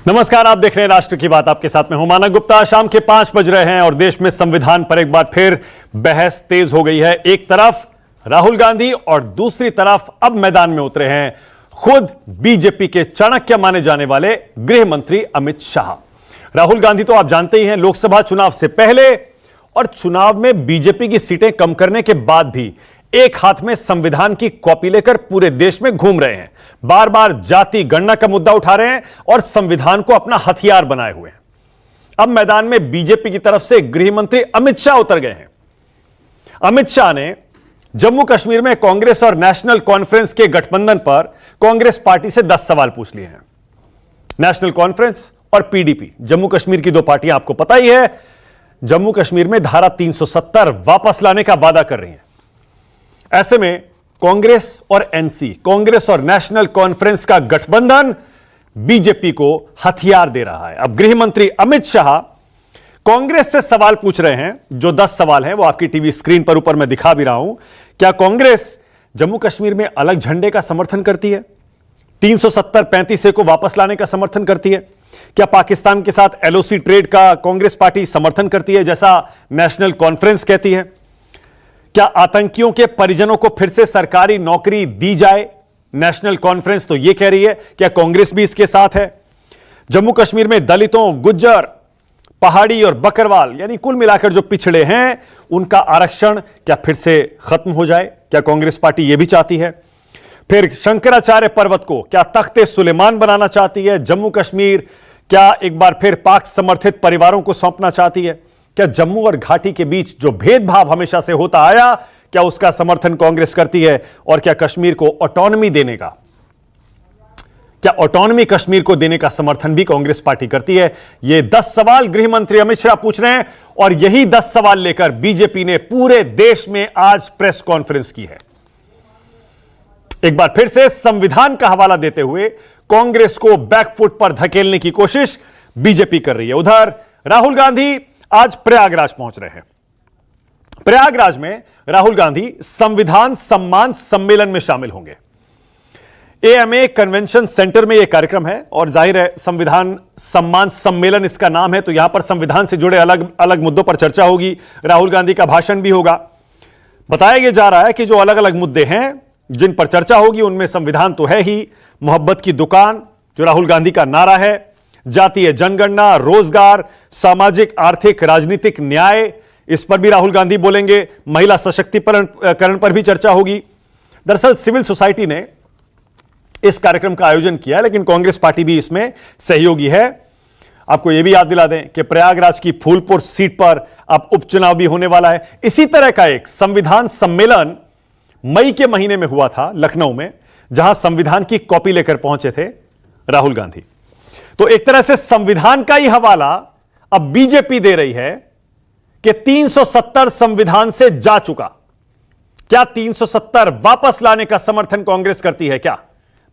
नमस्कार, आप देख रहे हैं राष्ट्र की बात। आपके साथ में हूं मानव गुप्ता। शाम के 5 बज रहे हैं और देश में संविधान पर एक बार फिर बहस तेज हो गई है। एक तरफ राहुल गांधी और दूसरी तरफ अब मैदान में उतरे हैं खुद बीजेपी के चाणक्य माने जाने वाले गृह मंत्री अमित शाह। राहुल गांधी तो आप जानते ही हैं, लोकसभा चुनाव से पहले और चुनाव में बीजेपी की सीटें कम करने के बाद भी एक हाथ में संविधान की कॉपी लेकर पूरे देश में घूम रहे हैं। बार बार जाति गणना का मुद्दा उठा रहे हैं और संविधान को अपना हथियार बनाए हुए हैं। अब मैदान में बीजेपी की तरफ से गृह मंत्री अमित शाह उतर गए हैं। अमित शाह ने जम्मू कश्मीर में कांग्रेस और नेशनल कॉन्फ्रेंस के गठबंधन पर कांग्रेस पार्टी से 10 सवाल पूछ लिए हैं। नेशनल कॉन्फ्रेंस और पीडीपी, जम्मू कश्मीर की दो पार्टियां, आपको पता ही है, जम्मू कश्मीर में धारा 370 वापस लाने का वादा कर रही हैं। ऐसे में कांग्रेस और एनसी, कांग्रेस और नेशनल कॉन्फ्रेंस का गठबंधन बीजेपी को हथियार दे रहा है। अब गृह मंत्री अमित शाह कांग्रेस से सवाल पूछ रहे हैं। जो 10 सवाल हैं वो आपकी टीवी स्क्रीन पर ऊपर मैं दिखा भी रहा हूं। क्या कांग्रेस जम्मू कश्मीर में अलग झंडे का समर्थन करती है? 370-35 को वापस लाने का समर्थन करती है? क्या पाकिस्तान के साथ एलओसी ट्रेड का कांग्रेस पार्टी समर्थन करती है जैसा नेशनल कॉन्फ्रेंस कहती है? क्या आतंकियों के परिजनों को फिर से सरकारी नौकरी दी जाए? नेशनल कॉन्फ्रेंस तो यह कह रही है। क्या कांग्रेस भी इसके साथ है? जम्मू कश्मीर में दलितों, गुज्जर, पहाड़ी और बकरवाल यानी कुल मिलाकर जो पिछड़े हैं उनका आरक्षण क्या फिर से खत्म हो जाए? क्या कांग्रेस पार्टी यह भी चाहती है? फिर शंकराचार्य पर्वत को क्या तख्ते सुलेमान बनाना चाहती है? जम्मू कश्मीर क्या एक बार फिर पाक समर्थित परिवारों को सौंपना चाहती है? क्या जम्मू और घाटी के बीच जो भेदभाव हमेशा से होता आया, क्या उसका समर्थन कांग्रेस करती है? और क्या कश्मीर को ऑटोनॉमी देने का, क्या ऑटोनॉमी कश्मीर को देने का समर्थन भी कांग्रेस पार्टी करती है? ये 10 सवाल गृह मंत्री अमित शाह पूछ रहे हैं और यही 10 सवाल लेकर बीजेपी ने पूरे देश में आज प्रेस कॉन्फ्रेंस की है। एक बार फिर से संविधान का हवाला देते हुए कांग्रेस को बैकफुट पर धकेलने की कोशिश बीजेपी कर रही है। उधर राहुल गांधी आज प्रयागराज पहुंच रहे हैं। प्रयागराज में राहुल गांधी संविधान सम्मान सम्मेलन में शामिल होंगे। एएमए कन्वेंशन सेंटर में यह कार्यक्रम है और जाहिर है संविधान सम्मान सम्मेलन इसका नाम है, तो यहां पर संविधान से जुड़े अलग अलग मुद्दों पर चर्चा होगी। राहुल गांधी का भाषण भी होगा। बताया यह जा रहा है कि जो अलग अलग मुद्दे हैं जिन पर चर्चा होगी उनमें संविधान तो है ही, मोहब्बत की दुकान जो राहुल गांधी का नारा है, जातीय जनगणना, रोजगार, सामाजिक आर्थिक राजनीतिक न्याय, इस पर भी राहुल गांधी बोलेंगे। महिला सशक्तिकरण पर भी चर्चा होगी। दरअसल सिविल सोसाइटी ने इस कार्यक्रम का आयोजन किया है, लेकिन कांग्रेस पार्टी भी इसमें सहयोगी है। आपको यह भी याद दिला दें कि प्रयागराज की फूलपुर सीट पर अब उपचुनाव भी होने वाला है। इसी तरह का एक संविधान सम्मेलन मई के महीने में हुआ था लखनऊ में, जहां संविधान की कॉपी लेकर पहुंचे थे राहुल गांधी। तो एक तरह से संविधान का ही हवाला अब बीजेपी दे रही है कि 370 संविधान से जा चुका। क्या 370 वापस लाने का समर्थन कांग्रेस करती है? क्या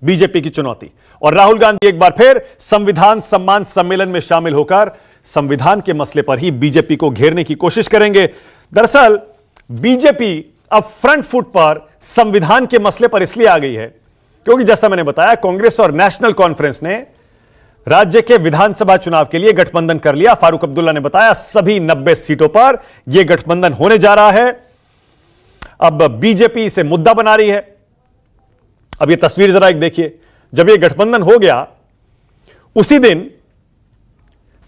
बीजेपी की चुनौती। और राहुल गांधी एक बार फिर संविधान सम्मान सम्मेलन में शामिल होकर संविधान के मसले पर ही बीजेपी को घेरने की कोशिश करेंगे। दरअसल बीजेपी अब फ्रंट फुट पर संविधान के मसले पर इसलिए आ गई है क्योंकि जैसा मैंने बताया, कांग्रेस और नेशनल कॉन्फ्रेंस ने राज्य के विधानसभा चुनाव के लिए गठबंधन कर लिया। फारूक अब्दुल्ला ने बताया सभी 90 सीटों पर यह गठबंधन होने जा रहा है। अब बीजेपी इसे मुद्दा बना रही है। अब यह तस्वीर जरा एक देखिए। जब यह गठबंधन हो गया उसी दिन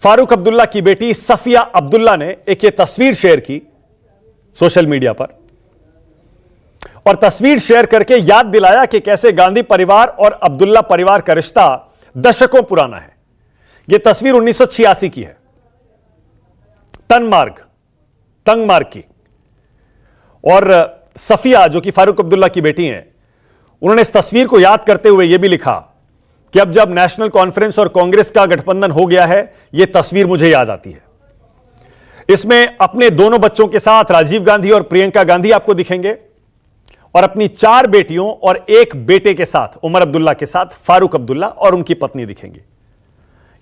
फारूक अब्दुल्ला की बेटी सफिया अब्दुल्ला ने एक यह तस्वीर शेयर की सोशल मीडिया पर और तस्वीर शेयर करके याद दिलाया कि कैसे गांधी परिवार और अब्दुल्ला परिवार का रिश्ता दशकों पुराना है। यह तस्वीर 1986 की है, तंगमार्ग की। और सफिया जो कि फारूक अब्दुल्ला की बेटी हैं, उन्होंने इस तस्वीर को याद करते हुए यह भी लिखा कि अब जब नेशनल कॉन्फ्रेंस और कांग्रेस का गठबंधन हो गया है, यह तस्वीर मुझे याद आती है। इसमें अपने दोनों बच्चों के साथ राजीव गांधी और प्रियंका गांधी आपको दिखेंगे और अपनी 4 बेटियों और 1 बेटे के साथ, उमर अब्दुल्ला के साथ फारूक अब्दुल्ला और उनकी पत्नी दिखेंगी।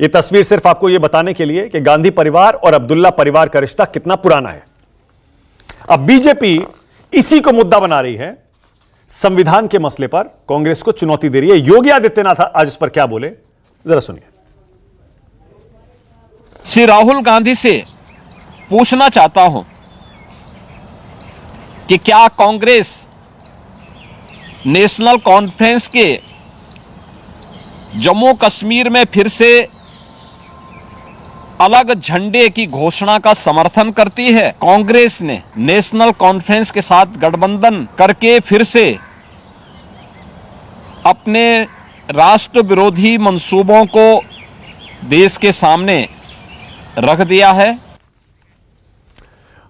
यह तस्वीर सिर्फ आपको यह बताने के लिए कि गांधी परिवार और अब्दुल्ला परिवार का रिश्ता कितना पुराना है। अब बीजेपी इसी को मुद्दा बना रही है। संविधान के मसले पर कांग्रेस को चुनौती दे रही है। योगी आदित्यनाथ आज इस पर क्या बोले, जरा सुनिए। श्री राहुल गांधी से पूछना चाहता हूं कि क्या कांग्रेस नेशनल कॉन्फ्रेंस के जम्मू कश्मीर में फिर से अलग झंडे की घोषणा का समर्थन करती है? कांग्रेस ने नेशनल कॉन्फ्रेंस के साथ गठबंधन करके फिर से अपने राष्ट्र विरोधी मंसूबों को देश के सामने रख दिया है।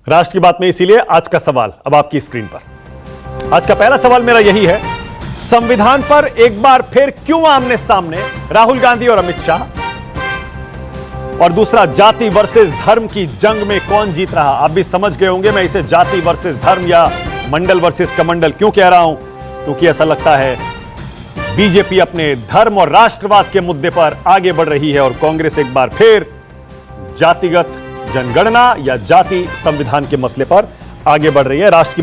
राष्ट्र की बात में इसीलिए आज का सवाल अब आपकी स्क्रीन पर। आज का पहला सवाल मेरा यही है, संविधान पर एक बार फिर क्यों आमने सामने राहुल गांधी और अमित शाह? और दूसरा, जाति वर्सेस धर्म की जंग में कौन जीत रहा? आप भी समझ गए होंगे मैं इसे जाति वर्सेस धर्म या मंडल वर्सेस कमंडल क्यों कह रहा हूं, क्योंकि ऐसा लगता है बीजेपी अपने धर्म और राष्ट्रवाद के मुद्दे पर आगे बढ़ रही है और कांग्रेस एक बार फिर जातिगत जनगणना या जाति संविधान के मसले पर आगे बढ़ रही है। राष्ट्र की